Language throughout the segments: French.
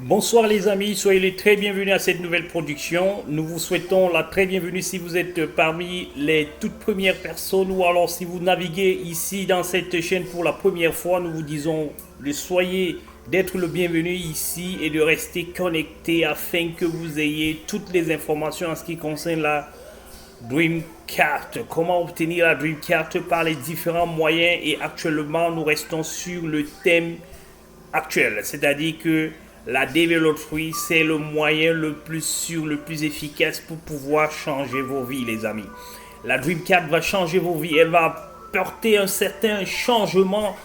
Bonsoir les amis, soyez les très bienvenus à cette nouvelle production. Nous vous souhaitons la très bienvenue si vous êtes parmi les toutes premières personnes ou alors si vous naviguez ici dans cette chaîne pour la première fois. Nous vous disons de soyez d'être le bienvenu ici et de rester connecté afin que vous ayez toutes les informations en ce qui concerne la Dreamcard. Comment obtenir la Dreamcard par les différents moyens, et actuellement nous restons sur le thème actuel, c'est-à-dire que la DV Lottery, c'est le moyen le plus sûr, le plus efficace pour pouvoir changer vos vies, les amis. La Dreamcard va changer vos vies. Elle va porter un certain changement.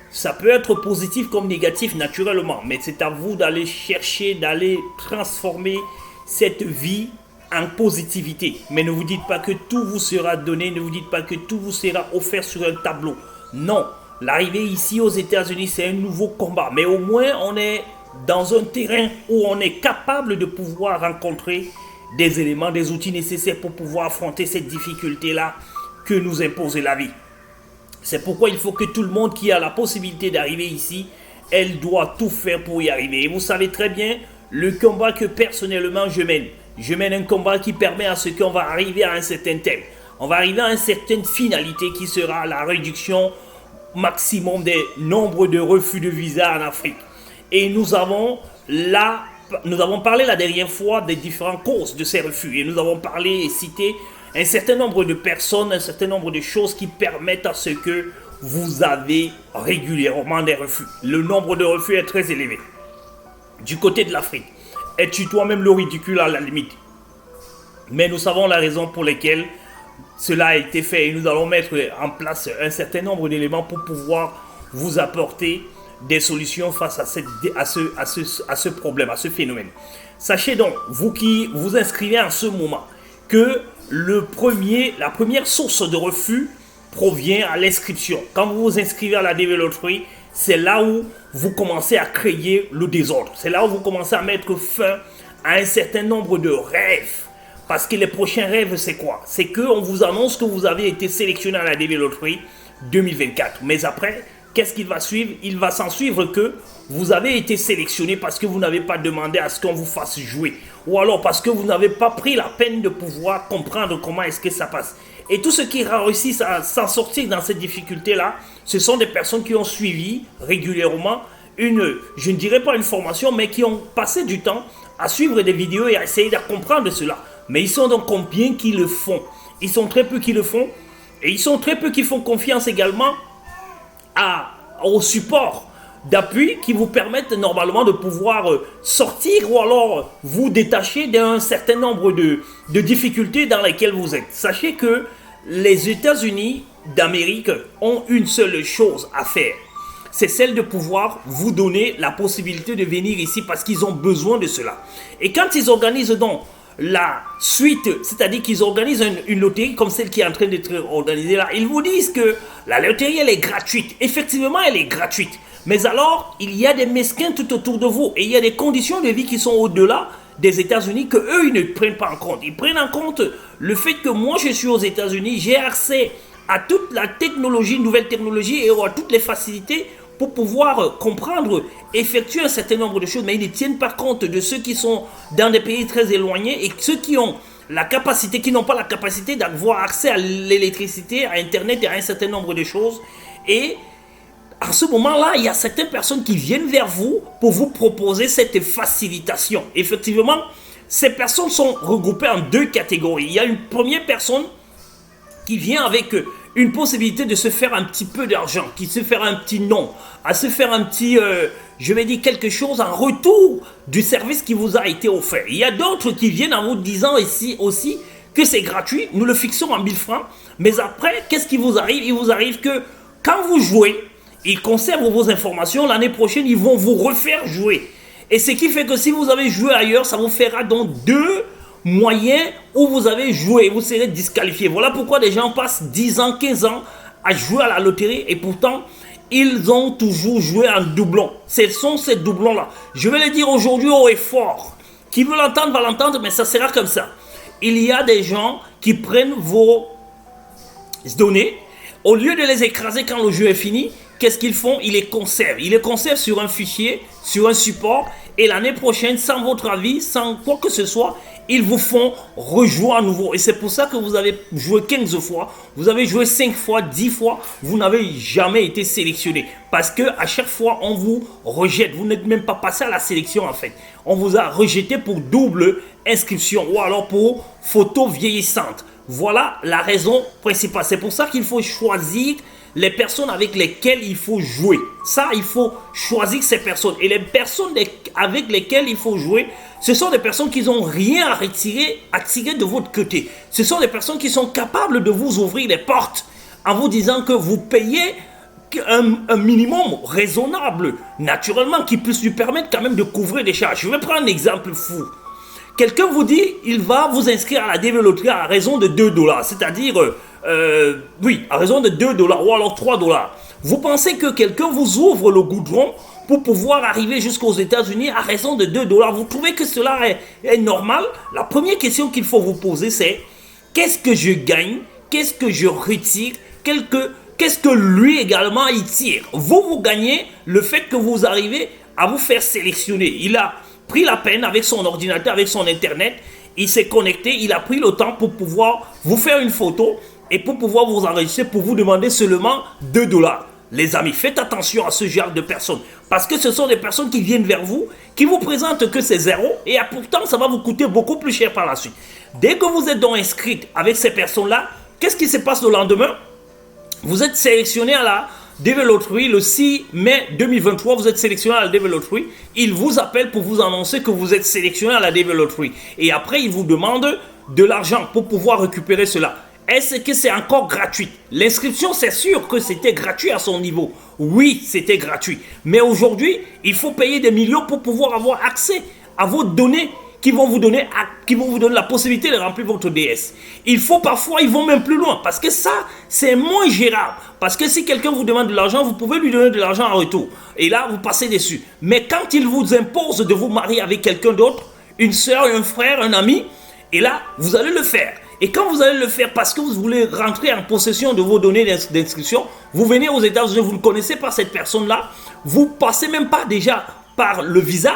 Ça peut être positif comme négatif, naturellement. Mais c'est à vous d'aller chercher, d'aller transformer cette vie en positivité. Mais ne vous dites pas que tout vous sera donné. Ne vous dites pas que tout vous sera offert sur un tableau. Non. L'arrivée ici aux États-Unis, c'est un nouveau combat. Mais au moins, on est dans un terrain où on est capable de pouvoir rencontrer des éléments, des outils nécessaires pour pouvoir affronter cette difficulté-là que nous impose la vie. C'est pourquoi il faut que tout le monde qui a la possibilité d'arriver ici, elle doit tout faire pour y arriver. Et vous savez très bien le combat que personnellement je mène. Je mène un combat qui permet à ce qu'on va arriver à un certain thème. On va arriver à une certaine finalité qui sera la réduction maximum des nombres de refus de visa en Afrique. Et nous avons parlé la dernière fois des différentes causes de ces refus. Et nous avons parlé et cité un certain nombre de personnes, un certain nombre de choses qui permettent à ce que vous avez régulièrement des refus. Le nombre de refus est très élevé. Du côté de l'Afrique, es-tu toi-même le ridicule à la limite? Mais nous savons la raison pour laquelle cela a été fait. Et nous allons mettre en place un certain nombre d'éléments pour pouvoir vous apporter des solutions face à ce problème, à ce phénomène. Sachez donc, vous qui vous inscrivez en ce moment, que la première source de refus provient à l'inscription. Quand vous vous inscrivez à la DV Lottery, c'est là où vous commencez à créer le désordre. C'est là où vous commencez à mettre fin à un certain nombre de rêves. Parce que les prochains rêves, c'est quoi? C'est qu'on vous annonce que vous avez été sélectionné à la DV Lottery 2024. Mais après, qu'est-ce qu'il va suivre? Il va s'en suivre que vous avez été sélectionné parce que vous n'avez pas demandé à ce qu'on vous fasse jouer. Ou alors parce que vous n'avez pas pris la peine de pouvoir comprendre comment est-ce que ça passe. Et tous ceux qui réussissent à s'en sortir dans cette difficulté-là, ce sont des personnes qui ont suivi régulièrement je ne dirais pas une formation, mais qui ont passé du temps à suivre des vidéos et à essayer de comprendre cela. Mais ils sont donc combien qui le font? Ils sont très peu qui le font. Et ils sont très peu qui font confiance également au support d'appui qui vous permettent normalement de pouvoir sortir ou alors vous détacher d'un certain nombre de difficultés dans lesquelles vous êtes. Sachez que les États-Unis d'Amérique ont une seule chose à faire. C'est celle de pouvoir vous donner la possibilité de venir ici parce qu'ils ont besoin de cela. Et quand ils organisent donc la suite, c'est-à-dire qu'ils organisent une loterie comme celle qui est en train d'être organisée là, ils vous disent que la loterie elle est gratuite. Effectivement elle est gratuite, mais alors il y a des mesquins tout autour de vous et il y a des conditions de vie qui sont au-delà des États-Unis que eux ils ne prennent pas en compte. Ils prennent en compte le fait que moi je suis aux États-Unis, j'ai accès à toute la technologie, nouvelle technologie et à toutes les facilités pour pouvoir comprendre, effectuer un certain nombre de choses, mais ils ne tiennent pas compte de ceux qui sont dans des pays très éloignés et ceux qui ont la capacité, qui n'ont pas la capacité d'avoir accès à l'électricité, à Internet et à un certain nombre de choses. Et à ce moment-là, il y a certaines personnes qui viennent vers vous pour vous proposer cette facilitation. Effectivement, ces personnes sont regroupées en deux catégories. Il y a une première personne qui vient avec une possibilité de se faire un petit peu d'argent, qui se faire un petit nom, à se faire un petit, je vais dire quelque chose en retour du service qui vous a été offert. Il y a d'autres qui viennent en vous disant ici aussi que c'est gratuit, nous le fixons en 1000 francs, mais après, qu'est-ce qui vous arrive? Il vous arrive que quand vous jouez, ils conservent vos informations, l'année prochaine, ils vont vous refaire jouer. Et ce qui fait que si vous avez joué ailleurs, ça vous fera donc 2 moyens où vous avez joué, vous serez disqualifié. Voilà pourquoi des gens passent 10 ans, 15 ans à jouer à la loterie et pourtant, ils ont toujours joué en doublon. Ce sont ces doublons-là. Je vais le dire aujourd'hui haut et fort. Qui veut l'entendre va l'entendre, mais ça sera comme ça. Il y a des gens qui prennent vos données, au lieu de les écraser quand le jeu est fini, qu'est-ce qu'ils font? Ils les conservent. Ils les conservent sur un fichier, sur un support, et l'année prochaine, sans votre avis, sans quoi que ce soit, ils vous font rejouer à nouveau. Et c'est pour ça que vous avez joué 15 fois, vous avez joué 5 fois, 10 fois, vous n'avez jamais été sélectionné. Parce que à chaque fois, on vous rejette. Vous n'êtes même pas passé à la sélection en fait. On vous a rejeté pour double inscription ou alors pour photo vieillissante. Voilà la raison principale. C'est pour ça qu'il faut choisir les personnes avec lesquelles il faut jouer. Ça, il faut choisir ces personnes. Et les personnes avec lesquelles il faut jouer, ce sont des personnes qui n'ont rien à tirer de votre côté. Ce sont des personnes qui sont capables de vous ouvrir les portes en vous disant que vous payez un minimum raisonnable, naturellement, qui puisse lui permettre quand même de couvrir des charges. Je vais prendre un exemple fou. Quelqu'un vous dit, il va vous inscrire à la DV Loterie à raison de 2 $. C'est-à-dire, oui, à raison de 2 $ ou alors 3 $. Vous pensez que quelqu'un vous ouvre le goudron pour pouvoir arriver jusqu'aux États-Unis à raison de 2 $. Vous trouvez que cela est normal? La première question qu'il faut vous poser, c'est qu'est-ce que je gagne? Qu'est-ce que je retire? Qu'est-ce que lui également il tire? Vous gagnez le fait que vous arrivez à vous faire sélectionner. Il a pris la peine avec son ordinateur, avec son internet, il s'est connecté, il a pris le temps pour pouvoir vous faire une photo et pour pouvoir vous enregistrer, pour vous demander seulement 2 $. Les amis, faites attention à ce genre de personnes parce que ce sont des personnes qui viennent vers vous, qui vous présentent que c'est zéro et pourtant ça va vous coûter beaucoup plus cher par la suite. Dès que vous êtes donc inscrite avec ces personnes-là, qu'est-ce qui se passe le lendemain? Vous êtes sélectionné à la DV Loterie le 6 mai 2023, vous êtes sélectionné à la DV Loterie. Il vous appelle pour vous annoncer que vous êtes sélectionné à la DV Loterie. Et après, il vous demande de l'argent pour pouvoir récupérer cela. Est-ce que c'est encore gratuit? L'inscription, c'est sûr que c'était gratuit à son niveau. Oui, c'était gratuit. Mais aujourd'hui, il faut payer des millions pour pouvoir avoir accès à vos données qui vont vous donner la possibilité de remplir votre DS. Il faut parfois, ils vont même plus loin parce que ça, c'est moins gérable. Parce que si quelqu'un vous demande de l'argent, vous pouvez lui donner de l'argent en retour. Et là, vous passez dessus. Mais quand il vous impose de vous marier avec quelqu'un d'autre, une soeur, un frère, un ami, et là, vous allez le faire. Et quand vous allez le faire parce que vous voulez rentrer en possession de vos données d'inscription, vous venez aux États-Unis, vous ne connaissez pas cette personne-là, vous passez même pas déjà par le visa.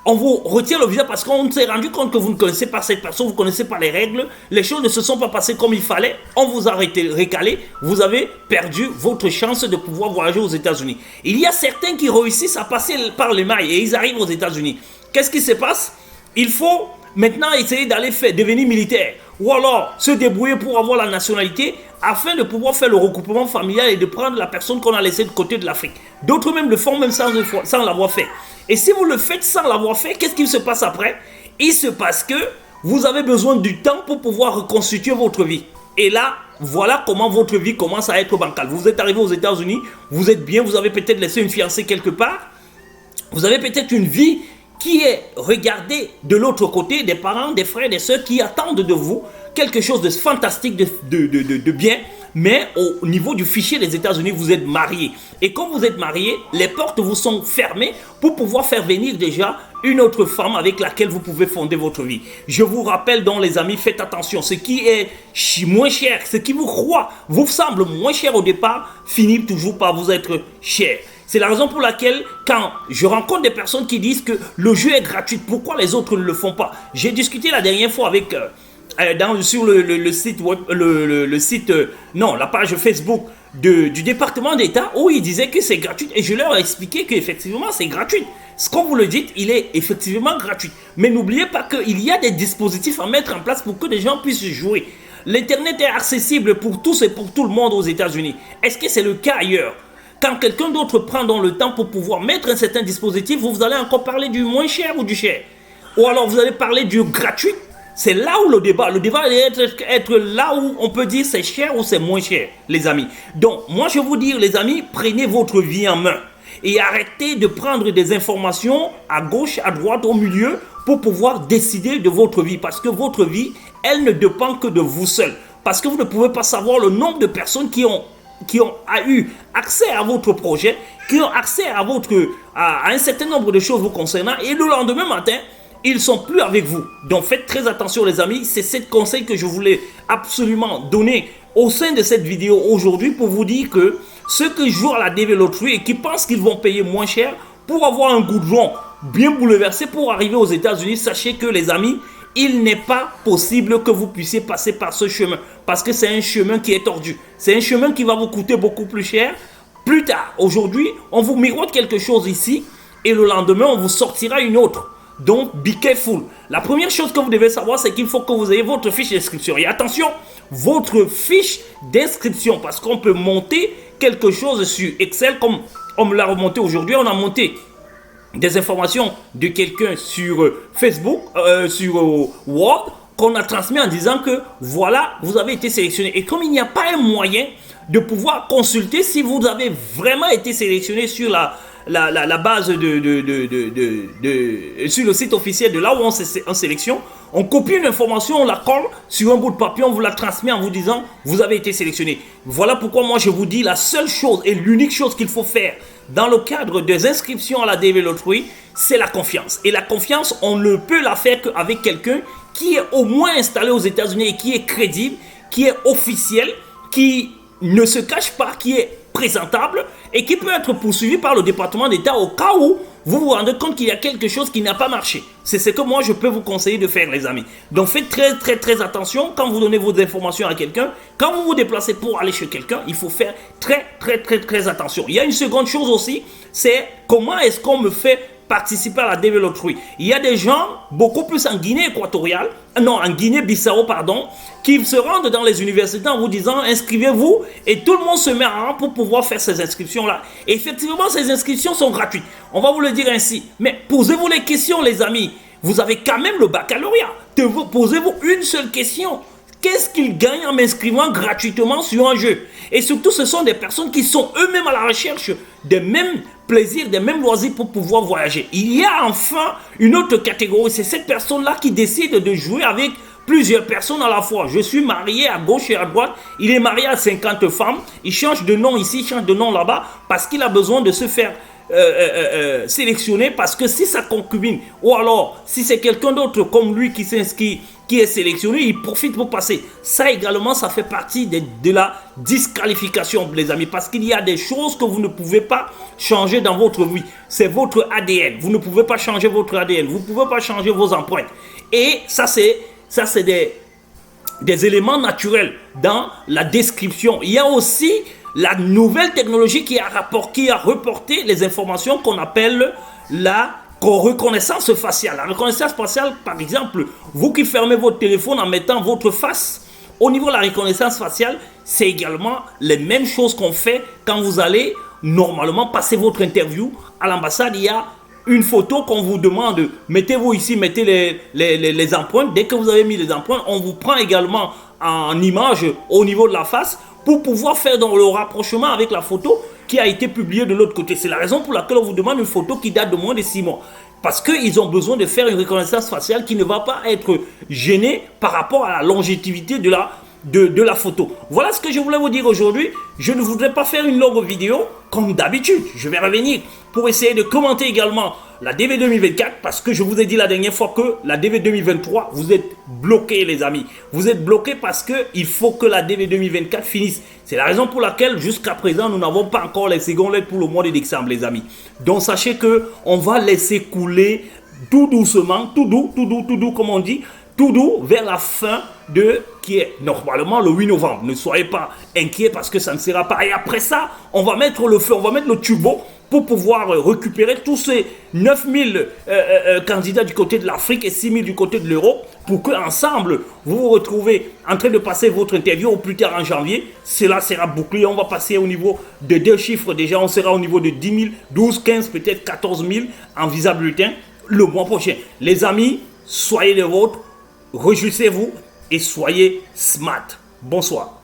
On vous retire le visa parce qu'on s'est rendu compte que vous ne connaissez pas cette personne, vous ne connaissez pas les règles, les choses ne se sont pas passées comme il fallait, on vous a recalé, vous avez perdu votre chance de pouvoir voyager aux États-Unis. Il y a certains qui réussissent à passer par les mailles et ils arrivent aux États-Unis. Qu'est-ce qui se passe? Il faut maintenant essayer d'aller devenir militaire ou alors se débrouiller pour avoir la nationalité afin de pouvoir faire le recoupement familial et de prendre la personne qu'on a laissée de côté de l'Afrique. D'autres même le font même sans l'avoir fait. Et si vous le faites sans l'avoir fait, qu'est-ce qui se passe après? Il se passe que vous avez besoin du temps pour pouvoir reconstituer votre vie. Et là, voilà comment votre vie commence à être bancale. Vous êtes arrivé aux États-Unis, vous êtes bien, vous avez peut-être laissé une fiancée quelque part, vous avez peut-être une vie qui est regardée de l'autre côté, des parents, des frères, des soeurs qui attendent de vous quelque chose de fantastique, de bien, mais au niveau du fichier des États-Unis, vous êtes marié. Et quand vous êtes marié, les portes vous sont fermées pour pouvoir faire venir déjà une autre femme avec laquelle vous pouvez fonder votre vie. Je vous rappelle donc les amis, faites attention, ce qui est moins cher, ce qui vous semble moins cher au départ, finit toujours par vous être cher. C'est la raison pour laquelle, quand je rencontre des personnes qui disent que le jeu est gratuit, pourquoi les autres ne le font pas? J'ai discuté la dernière fois avec sur le site web, la page Facebook du département d'État où ils disaient que c'est gratuit et je leur ai expliqué qu'effectivement c'est gratuit. Ce qu'on vous le dit, il est effectivement gratuit. Mais n'oubliez pas qu'il y a des dispositifs à mettre en place pour que les gens puissent jouer. L'internet est accessible pour tous et pour tout le monde aux États-Unis. Est-ce que c'est le cas ailleurs? Quand quelqu'un d'autre prend dans le temps pour pouvoir mettre un certain dispositif, vous allez encore parler du moins cher ou du cher. Ou alors vous allez parler du gratuit. C'est là où le débat va être là où on peut dire c'est cher ou c'est moins cher, les amis. Donc, moi je vous dis, les amis, prenez votre vie en main et arrêtez de prendre des informations à gauche, à droite, au milieu pour pouvoir décider de votre vie. Parce que votre vie, elle ne dépend que de vous seul. Parce que vous ne pouvez pas savoir le nombre de personnes qui ont eu accès à votre projet, qui ont accès à un certain nombre de choses vous concernant et le lendemain matin, ils ne sont plus avec vous. Donc faites très attention les amis, c'est ce conseil que je voulais absolument donner au sein de cette vidéo aujourd'hui pour vous dire que ceux qui jouent à la DV Loterie et qui pensent qu'ils vont payer moins cher pour avoir un goudron bien bouleversé pour arriver aux États-Unis. Sachez que les amis, il n'est pas possible que vous puissiez passer par ce chemin parce que c'est un chemin qui est tordu. C'est un chemin qui va vous coûter beaucoup plus cher plus tard. Aujourd'hui, on vous miroite quelque chose ici et le lendemain, on vous sortira une autre. Donc, be careful. La première chose que vous devez savoir, c'est qu'il faut que vous ayez votre fiche d'inscription. Et attention, votre fiche d'inscription, parce qu'on peut monter quelque chose sur Excel, comme on me l'a remonté aujourd'hui. On a monté des informations de quelqu'un sur Facebook, sur Word, qu'on a transmis en disant que voilà, vous avez été sélectionné. Et comme il n'y a pas un moyen de pouvoir consulter si vous avez vraiment été sélectionné sur la base sur le site officiel de là où on en sélection, on copie une information, on la colle sur un bout de papier, on vous la transmet en vous disant vous avez été sélectionné. Voilà pourquoi moi je vous dis la seule chose et l'unique chose qu'il faut faire dans le cadre des inscriptions à la DV Lottery, c'est la confiance. Et la confiance, on ne peut la faire qu'avec quelqu'un qui est au moins installé aux États-Unis et qui est crédible, qui est officiel, qui ne se cache pas, qui est présentable et qui peut être poursuivi par le département d'État au cas où vous vous rendez compte qu'il y a quelque chose qui n'a pas marché. C'est ce que moi je peux vous conseiller de faire, les amis. Donc faites très attention quand vous donnez vos informations à quelqu'un. Quand vous vous déplacez pour aller chez quelqu'un, il faut faire très attention. Il y a une seconde chose aussi, c'est comment est-ce qu'on me fait participer à la DV Lottery. Il y a des gens, beaucoup plus en Guinée équatoriale, non, en Guinée-Bissau, pardon, qui se rendent dans les universités en vous disant inscrivez-vous et tout le monde se met en rang pour pouvoir faire ces inscriptions-là. Effectivement, ces inscriptions sont gratuites. On va vous le dire ainsi. Mais posez-vous les questions, les amis. Vous avez quand même le baccalauréat. Posez-vous une seule question. Qu'est-ce qu'ils gagnent en m'inscrivant gratuitement sur un jeu? Et surtout, ce sont des personnes qui sont eux-mêmes à la recherche des mêmes plaisirs, des mêmes loisirs pour pouvoir voyager. Il y a enfin une autre catégorie, c'est cette personne-là qui décide de jouer avec plusieurs personnes à la fois. Je suis marié à gauche et à droite, il est marié à 50 femmes, il change de nom ici, il change de nom là-bas, parce qu'il a besoin de se faire sélectionner, parce que si sa concubine, ou alors si c'est quelqu'un d'autre comme lui qui s'inscrit, qui est sélectionné, il profite pour passer. Ça également, ça fait partie de la disqualification, les amis, parce qu'il y a des choses que vous ne pouvez pas changer dans votre vie. C'est votre ADN. Vous ne pouvez pas changer votre ADN. Vous ne pouvez pas changer vos empreintes. Et ça, c'est des éléments naturels dans la description. Il y a aussi la nouvelle technologie qui a reporté les informations qu'on appelle la reconnaissance faciale. La reconnaissance faciale, par exemple, vous qui fermez votre téléphone en mettant votre face, au niveau de la reconnaissance faciale, c'est également les mêmes choses qu'on fait quand vous allez normalement passer votre interview à l'ambassade. Il y a une photo qu'on vous demande, mettez-vous ici, mettez les empreintes. Dès que vous avez mis les empreintes, on vous prend également en image au niveau de la face pour pouvoir faire dans le rapprochement avec la photo qui a été publiée de l'autre côté. C'est la raison pour laquelle on vous demande une photo qui date de moins de 6 mois. Parce qu'ils ont besoin de faire une reconnaissance faciale qui ne va pas être gênée par rapport à la longévité de la photo. Voilà ce que je voulais vous dire aujourd'hui. Je ne voudrais pas faire une longue vidéo comme d'habitude. Je vais revenir pour essayer de commenter également la DV 2024 parce que je vous ai dit la dernière fois que la DV 2023, vous êtes bloqués, les amis. Vous êtes bloqués parce qu'il faut que la DV 2024 finisse. C'est la raison pour laquelle jusqu'à présent, nous n'avons pas encore les secondes lettres pour le mois de décembre, les amis. Donc sachez qu'on va laisser couler tout doucement, tout doux, comme on dit, tout doux vers la fin qui est normalement le 8 novembre. Ne soyez pas inquiets parce que ça ne sera pas. Et après ça, on va mettre le feu, on va mettre le turbo pour pouvoir récupérer tous ces 9000 candidats du côté de l'Afrique et 6000 du côté de l'Europe pour qu'ensemble, vous vous retrouvez en train de passer votre interview au plus tard en janvier. Cela sera bouclé. On va passer au niveau de 2 chiffres déjà. On sera au niveau de 10 000, 12, 15, peut-être 14 000 en visa bulletin le mois prochain. Les amis, soyez les vôtres. Réjouissez-vous et soyez smart. Bonsoir.